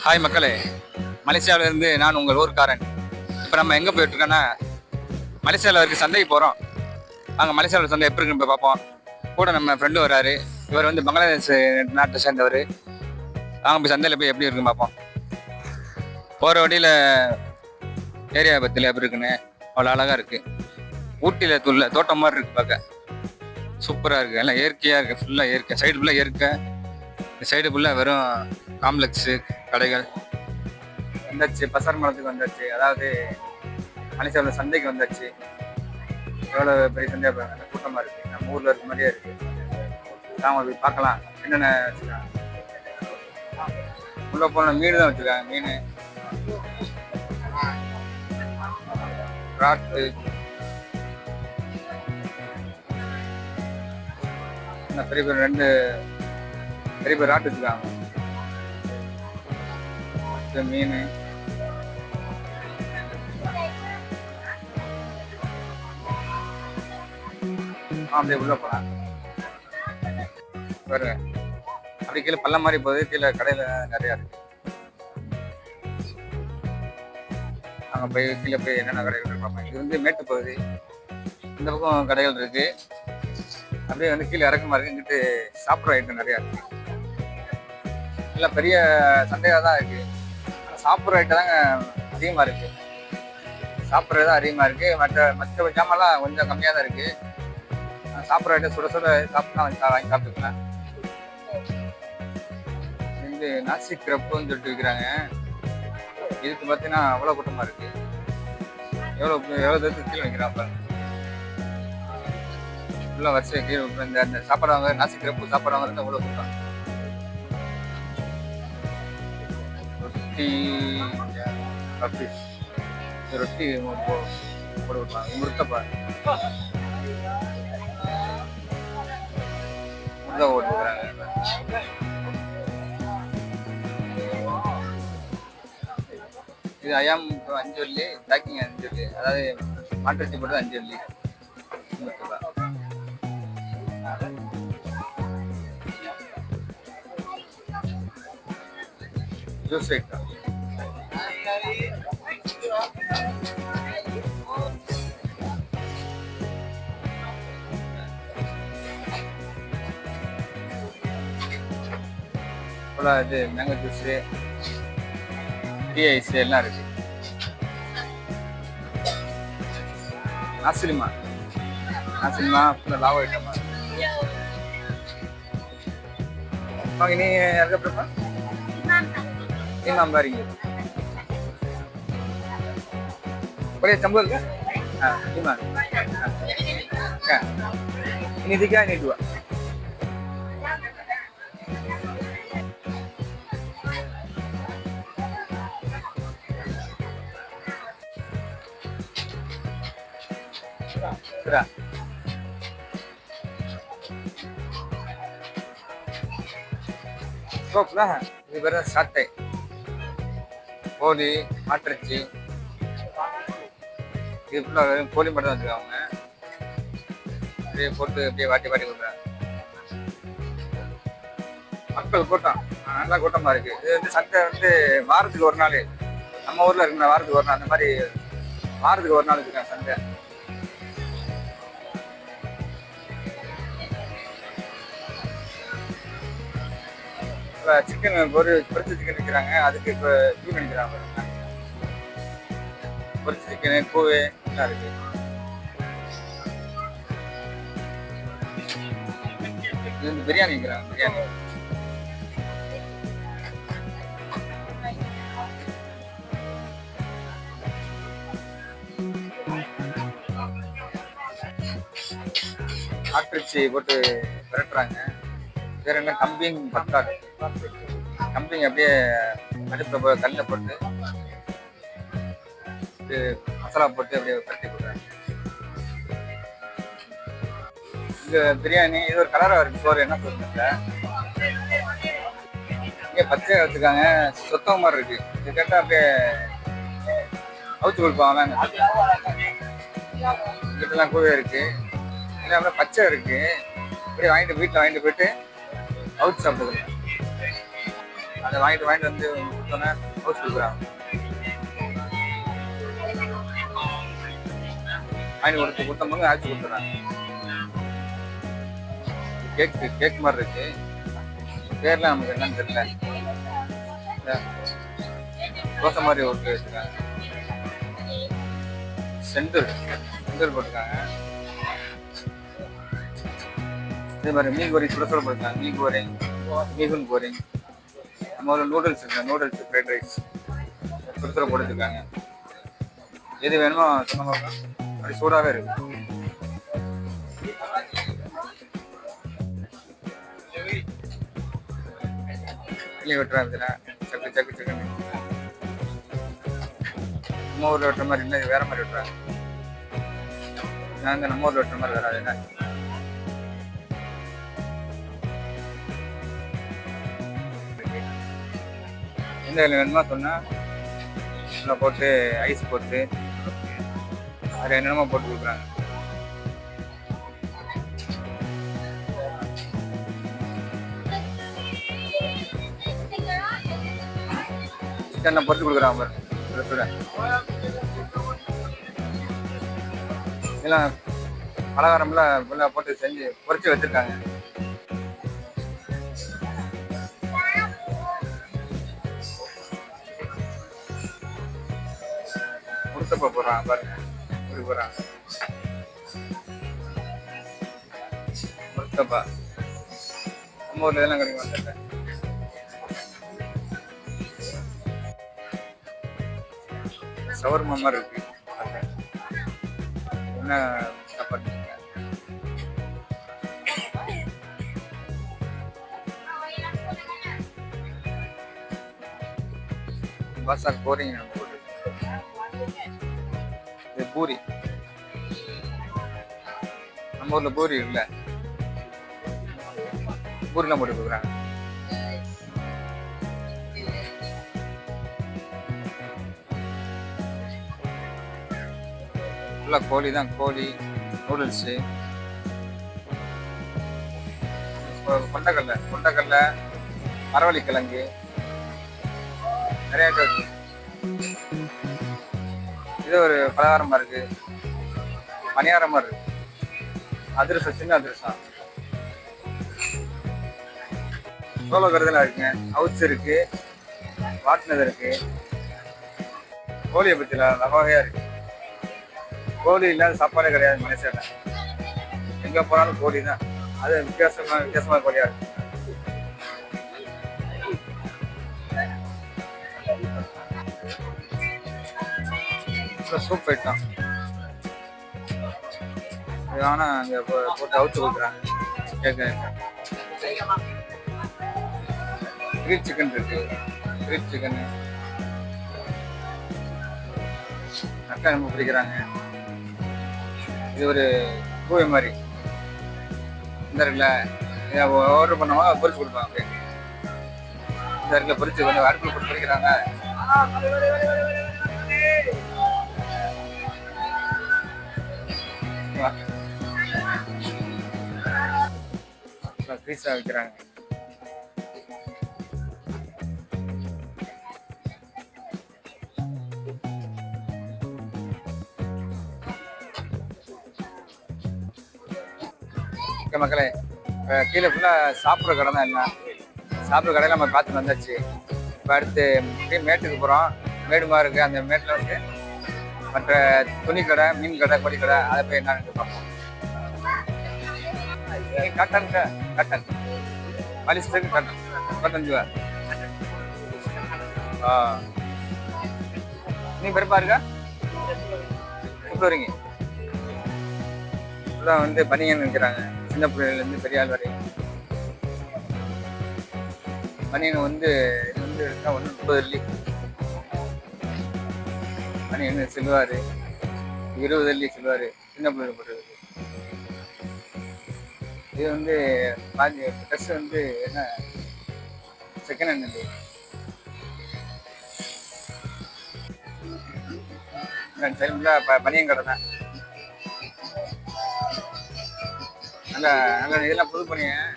Hi மக்களே, மலேசியாவிலேருந்து நான் உங்கள் ஊர்க்காரன். இப்போ நம்ம எங்கே போயிட்டுருக்கோன்னா, மலேசியாவில் இருக்க சந்தைக்கு போகிறோம். அங்கே மலேசியாவில் சந்தை எப்படி இருக்குன்னு போய் பார்ப்போம். கூட நம்ம ஃப்ரெண்டு வராரு. இவர் வந்து பங்களாதேஷ் நாட்டை சேர்ந்தவர். அங்கே போய் சந்தையில் போய் எப்படி இருக்குன்னு பார்ப்போம். போகிற வழியில் ஏரியா பற்றியில் எப்படி இருக்குன்னு அவ்வளோ அழகாக இருக்குது. ஊட்டியில் தோட்டம் மாதிரி இருக்குது, பார்க்க சூப்பராக இருக்குது. எல்லாம் இயற்கையாக இருக்குது, ஃபுல்லாக இயற்கை. சைடு ஃபுல்லாக இயற்கை. இந்த சைடு ஃபுல்லாக வெறும் காம்ப்ளெக்ஸு கடைகள். வந்தாச்சு, பசார் மரத்துக்கு வந்தாச்சு. அதாவது மலேசியாவில் சந்தைக்கு வந்தாச்சு. எவ்வளோ பெரிய சந்தையாக பாருங்க, கூட்டமாக இருக்குது. நம்ம ஊரில் இருக்க மாதிரியே இருக்குது. நாம போய் பார்க்கலாம் என்னென்ன வச்சுருக்காங்க. உள்ளே போன மீன் தான் வச்சுருக்காங்க. மீன், ராட்டு, பெரிய பெரிய ரெண்டு பெரிய பெரிய ராட்டு வச்சுருக்காங்க. மீன், அப்படியே உள்ள போலாம் பாருங்க. அப்படி கீழே பள்ளம் மாதிரி போகுது. கீழே கடையில நிறையா இருக்கு. அங்கே போய் கீழே போய் என்னென்ன கடைகள் இருக்கு பார்ப்போம். இது வந்து மேட்டு பகுதி. இந்த பக்கம் கடைகள் இருக்கு. அப்படியே வந்து கீழே இறக்கமா இருக்கு. இங்கிட்டு சாப்பிட்ற ஐட்டம் நிறையா இருக்கு. எல்லாம் பெரிய சந்தையாக தான் இருக்கு. சாப்பிட்ற ஐட்டம் தாங்க அதிகமாக இருக்குது. சாப்பிட்றது தான் அதிகமாக இருக்குது. மற்ற ஜாமெல்லாம் கொஞ்சம் கம்மியாக தான் இருக்குது. சாப்பிட்ற ஐட்டம் சுட சுட சாப்பிட்லாம், வாங்கி சாப்பிட்டுக்கலாம். இது நாசி கிரப்புன்னு சொல்லிட்டு விற்கிறாங்க. இதுக்கு பார்த்தீங்கன்னா அவ்வளோ கூட்டமாக இருக்குது. எவ்வளோ தூரத்துக்கு கீழே வைக்கிறான் பாருங்க. ஃபுல்லாக வரிசை கீழே இந்த சாப்பிட்றவங்க, நாசி கிரப்பு சாப்பிட்றவங்க அவ்வளோ கூட்டம். ரொட்டி போட்டு விட்டாங்க. முருக்கப்பா ஓட்டுறாங்க. இது ஐயாம் 5 வெள்ளி, பேக்கிங் 5 வெள்ளி. அதாவது மாட்டுச்சி போட்டு 5 வெள்ளி. ஜூஸ் ஐட்டம் இது மேங்கோ ஜூஸு, டீ ஐஸ் எல்லாம் இருக்கு. நாசிலிமா ஃபுல்லாக லாவோ ஐட்டமா. வாங்க, நீ அதுக்கப்புறமா இமாம் பாருங்க. boleh campur ke? Gimana? Kan? Ini 3, ini 2. Sudah. Stop lah. Ini benar sate. கோழி, ஆட்டிறைச்சி. இது ஃபுல்லாக வெறும் கோழி மட்டும் தான் வச்சுருக்காங்க. அப்படியே போட்டு அப்படியே வாட்டி கொடுக்குறாங்க. மக்கள் கூட்டம் நல்லா கூட்டமாக இருக்குது. இது வந்து சந்தை வந்து வாரத்துக்கு ஒரு நாள். நம்ம ஊரில் இருக்கிற வாரத்துக்கு ஒரு நாள், அந்த மாதிரி வாரத்துக்கு ஒரு நாள் வச்சுருக்காங்க சந்தை. இப்போ சிக்கன் பொரிச்ச சிக்கன் விற்கிறாங்க. அதுக்கு இப்போ கியூ நினைக்கிறாங்க. பொரிச்ச சிக்கனு, பூவு எல்லாம் இருக்கு. இது வந்து பிரியாணி விற்கிறாங்க. பிரியாணி ஆட்டிறைச்சி போட்டு விரட்டுறாங்க. வேற என்ன, கம்பிங் பத்தாடு. கம்பிங் அப்படியே அடுப்பில் கல்லில் போட்டு மசாலா போட்டு அப்படியே கட்டி கொடுக்குறாங்க. இங்கே பிரியாணி. இது ஒரு கலராக இருக்குது சோறு. என்ன சொல்லுங்க, இங்கே பச்சையாக வச்சுருக்காங்க. சொத்தம் மாதிரி இருக்குது. இது கேட்டால் அப்படியே அவுச்சு கொடுப்பாங்களாம். வீட்டெல்லாம் கூவே இருக்குது. இல்லை அப்படியே பச்சை இருக்குது. அப்படியே வீட்டில் வாங்கிட்டு போயிட்டு அவுச்சு சாப்பிடுங்க. அதை வாங்கிட்டு வந்து கொடுத்தோன்னே ஹவுஸ் கொடுக்குறாங்க. வாங்கி கொடுத்தவங்க ஆச்சு கொடுத்துறாங்க. கேக் மாதிரி இருக்கு. பேர்லாம் நமக்கு என்னன்னு தெரியல. தோசை மாதிரி ஒரு வச்சுருக்காங்க. செந்தூர் போட்டிருக்காங்க. இதே மாதிரி மீன் கோரி சுட போட்டிருக்காங்க. மீன் கோரிங் நம்ம ஒரு நூடுல்ஸ் இருக்கு. நூடுல்ஸ் ஃப்ரைட் ரைஸ் சுட போட்டுருக்காங்க. எது வேணுமோ சொன்ன அப்படி சூடாகவே இருக்கு. வெட்டுறாங்க சக்கு நம்ம ஊரில் வெட்டுற மாதிரி இல்லை, வேற மாதிரி வெட்டுறாங்க. நாங்கள் நம்ம ஊரில் வெட்டுற மாதிரி வராது. என்ன எந்த வேணுமா சொன்னால் போட்டு ஐஸ் போட்டு அது என்னென்னமோ போட்டு கொடுக்குறாங்க. சிக்கனை பொறிச்சு கொடுக்குறாங்க பாருங்க. எல்லாம் பலகாரம்லாம் போட்டு செஞ்சு பொறிச்சு வச்சிருக்காங்க. முருத்தப்பா போடுறாங்க பாருங்க. போடுறாங்க முருத்தப்பா. நம்ம ஊர்ல இதெல்லாம் கிடைக்கும். வந்துட்டேன் சவர்மா மாதிரி இருக்கு. என்ன சாப்பாடு பாசா போறீங்க. இது பூரி. நம்ம ஊர்ல பூரி இல்ல, பூரிலாம் போட்டு கொடுக்குறாங்க. கோழி தான், கோழி நூடுல்ஸு, கொண்டக்கடலை, மரவள்ளி கிழங்கு, நிறைய இருக்கு. இது ஒரு பலகாரமா இருக்கு, பணியாரமா இருக்கு. அதிரசம், சின்ன அதிரசம், சோள கருதெல்லாம் இருக்குங்க. அவுச்சு இருக்கு, வாட்டினது இருக்கு. கோழியை பற்றில வகையா இருக்கு. கோழி இல்லாத சாப்பாடே கிடையாது மலேசியால. எங்க போனாலும் கோழி தான். அது வித்தியாசமான கோழியா இருக்கு. சூப் ஐட்டம் ஆனா அங்க போட்டு அவுச்சு கொடுக்குறாங்க. கிரில் சிக்கன் இருக்கு. கிரில் சிக்கன் அக்கா நம்ம பிடிக்கிறாங்க. இது ஒரு பூவை மாதிரி இந்த இருக்குல்ல, ஆர்டர் பண்ணவங்க பொரிச்சு கொடுப்பாங்க. அப்படியே இந்த இருக்குல்ல பொரிச்சு வந்து அடுப்பில் போட்டு பொரிக்கிறாங்க. பீஸா வைக்கிறாங்க. மக்களே, கீழே ஃபுல்லாக சாப்பிட்ற கடை தான். எல்லாம் சாப்பிட்ற கடையில் நம்ம பார்த்துட்டு வந்தாச்சு. இப்போ அடுத்து மேட்டுக்கு போகிறோம். மேடுமா இருக்குது. அந்த மேட்டில் வந்து மற்ற துணி கடை, மீன் கடை, கோழி கடை, அதை போய் என்னன்னு பார்ப்போம். கட்டன் பாலிஸ்டருக்கு கட்டன் ஜுவா. நீ பெருப்பா இருக்கா? எப்படி வரீங்க? இப்பதான் வந்து பனியன் நிற்கிறாங்க. சின்ன பிள்ளைலேருந்து பெரிய ஆள் வரையும் பனியன் வந்து இது வந்து 30 வெள்ளி. பனியன் சில்வாரு 20 வெள்ளி சில்வாரு. சின்ன பிள்ளை போடுறது. இது வந்து ட்ரெஸ் வந்து என்ன செகண்ட் ஹேண்ட். பனியன் கடை தான். நல்ல இதெல்லாம் புது பனியன்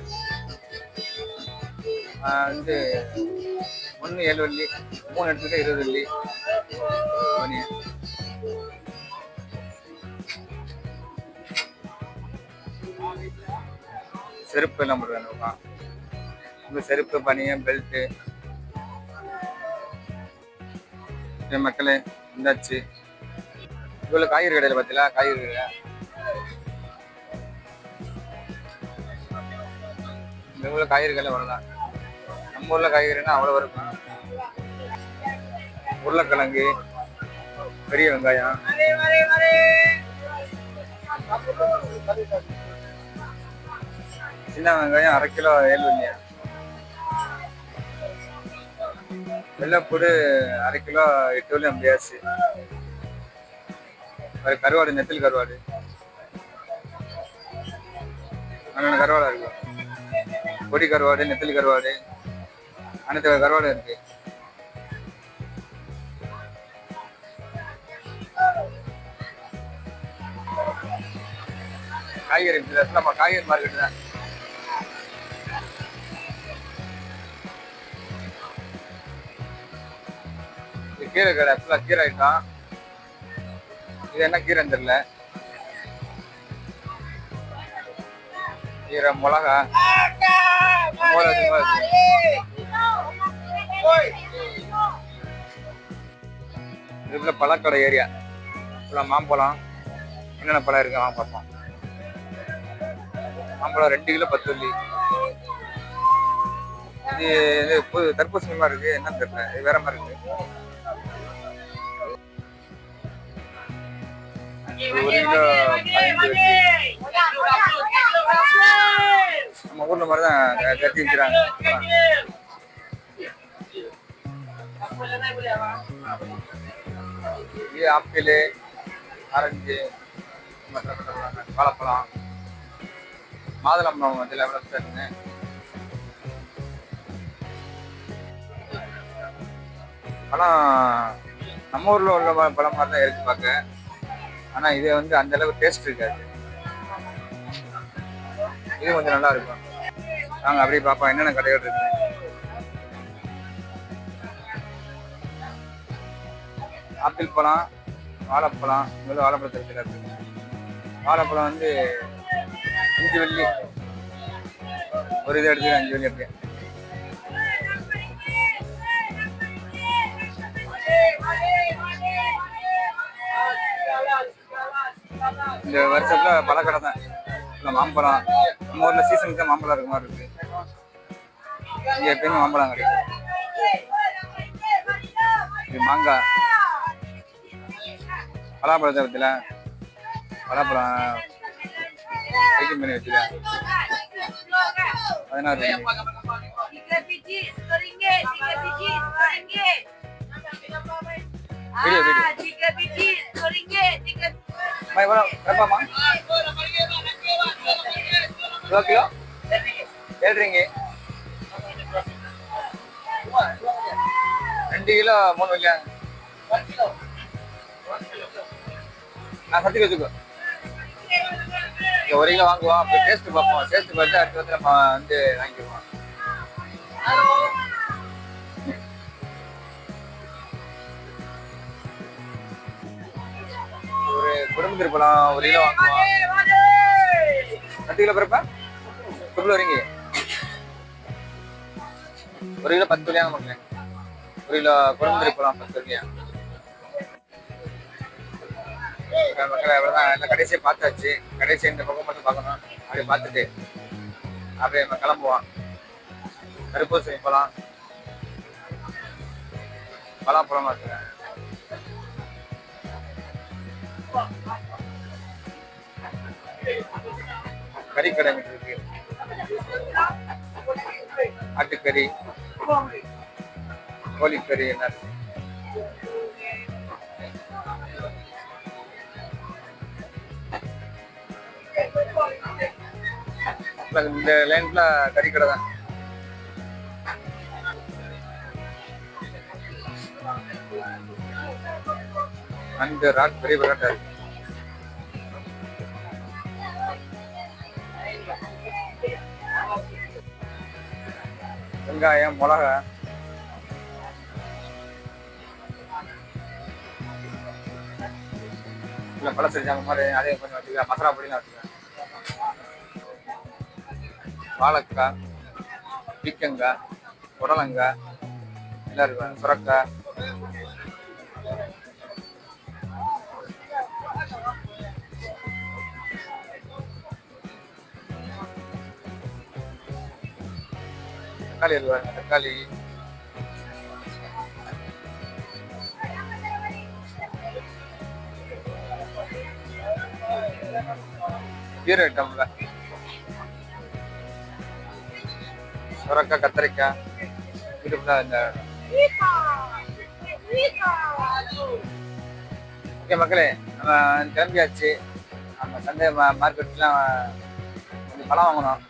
வந்து ஒன்று 7 வெள்ளி, 3 எடுத்துக்கிட்ட 20 வெள்ளி. பனியன் செருப்பு எல்லாம் போடுறாங்க. இந்த செருப்பு, பனியன், பெல்ட்டு. மக்களே இருந்தாச்சு. இவ்வளோ காய்கறி கடையில் பார்த்தீங்களா? காய்கறி கடை இந்த ஊரில் காய்கறி கடை வரலாம். நம்ம ஊரில் காய்கறினா அவ்வளோ இருக்கும். உருளைக்கிழங்கு, பெரிய வெங்காயம், சின்ன வெங்காயம் 1/2 கிலோ 7 வெள்ளியா. வெள்ளைப்பூடு 1/2 கிலோ 8 வெள்ளி அம்பியாச்சு. கருவாடு, நெத்தில் கருவாடு, அண்ணன் கருவாடா இருக்கு. பொடி கருவாடு, நெத்தில் கருவாடு, அனைத்து கருவாடு இருக்கு. காய்கறி நம்ம காய்கறி மார்க்கெட் தான். கீரை கடை ஃபுல்லாக கீரை ஐட்டம். இது என்ன கீரைன்னு தெரியல. கீரை, மிளகா, இதுக்குள்ள பழக்கடை ஏரியா ஃபுல்லாக. மாம்பழம் என்னென்ன பழம் இருக்கு வாங்க பார்ப்போம். மாம்பழம் 2 கிலோ 10 வெள்ளி. இது புது தர்பூசணி மாதிரி இருக்கு, என்னன்னு தெரியல. இது வேற மாதிரி இருக்கு. 1 கிலோ 15 வெள்ளி. நம்ம ஊர்ல மாதிரி தான் கட்டி வச்சுறாங்க. இது ஆப்பிள், ஆரஞ்சு, வாழைப்பழம், மாதுளம்பழம் வந்து எவ்வளோ இருக்குன்னு. பழம் நம்ம ஊர்ல உள்ள பழம் மாதிரி தான் இருக்கு பார்க்க. ஆனா இது வந்து அந்த அளவுக்கு டேஸ்ட் இருக்காது. இது கொஞ்சம் நல்லா இருக்கும். நாங்க அப்படியே பார்ப்போம் என்னென்ன கடைகள் இருக்கு. ஆப்பிள் பழம், வாழைப்பழம், இவ்வளோ வாழைப்பழத்தை இருக்கு. வாழைப்பழம் வந்து 5 வெள்ளி. ஒரு இதை எடுத்து 5 வெள்ளி. அப்படியே இந்த வருஷத்துல பழக்கடை தான். இல்லை மாம்பழம், நம்ம ஊர்ல சீசனுக்கு மாம்பழம் இருக்க மாதிரி இருக்கு. இங்க எப்பயுமே மாம்பழம் கிடைக்கும். இது மாங்காய், பலாப்பழத்தை பத்தில பலாப்பழம் பேக்கிங் பண்ணி வச்சுல 16 berapa mang? 2 kilo? 7 ringgit. 2 kilo 3 வெள்ளி. 1 kilo. நான் 10 கிலோ. 1 கிலோ வாங்குவோம். அப்போ டேஸ்ட் பார்ப்போம். டேஸ்ட் பார்த்து அடுத்து வந்து நம்ம வந்து வாங்கிக்குவோம். ஒரு குடும்பத்திற்கு பழம் 1 கிலோ வாங்குவோம். 10 கிலோ பிறப்பா 10 கிலோ ரிங்கி. 1 கிலோ 10 வெள்ளியா நமக்கு. 1 கிலோ குடும்பத்திற்கு பழம் 10 வெள்ளியா. மக்களை எவ்வளோதான் எல்லாம் கடைசியை பார்த்தாச்சு. கடைசி இந்த பக்கம் மட்டும் பார்க்கணும். அப்படியே பார்த்துட்டு அப்படியே நம்ம கிளம்புவோம். தர்பூசணி பழம், பலாப்பழமா இருக்கு. கறிக்கடை இருக்கு. ஆட்டுக்கறி, கோழிக்கறி என்ன இருக்கு. இந்த லைன்ல கறிக்கடை தான். அந்த ராட் பெரிய ராட்டா இருக்கு. வெங்காயம், மிளகா, இல்லை பழசரி ஜாமான் மாதிரி அதே கொஞ்சம் வச்சுக்கலாம். மசாலா பொடிலாம் வச்சுக்கலாம். வாழைக்காய், பீக்கங்காய், புடலங்காய் எல்லாம் இருக்கும். சுரக்காய், தக்காளி இருக்கு. தக்காளி, கீரை ஐட்டம்ல சுரக்காய், கத்திரிக்காய் இதுக்குள்ள இந்த ஓகே மக்களே, நம்ம கிளம்பியாச்சு. நம்ம சண்டே மார்க்கெட்லாம் கொஞ்சம் பழம் வாங்கணும்.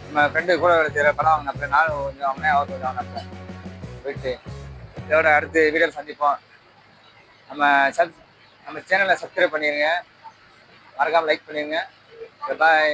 நம்ம ஃப்ரெண்டு கூட வேலை செய்கிற பழம் வாங்கின அப்புறம் நானும் கொஞ்சம் வாங்கினேன், அவர் கொஞ்சம் வாங்கினப்ப போயிட்டு இதோட அடுத்து வீடியோவில் சந்திப்போம். நம்ம சேனலை சப்ஸ்கிரைப் பண்ணிடுங்க, மறக்காமல் லைக் பண்ணிடுங்க. பாய்.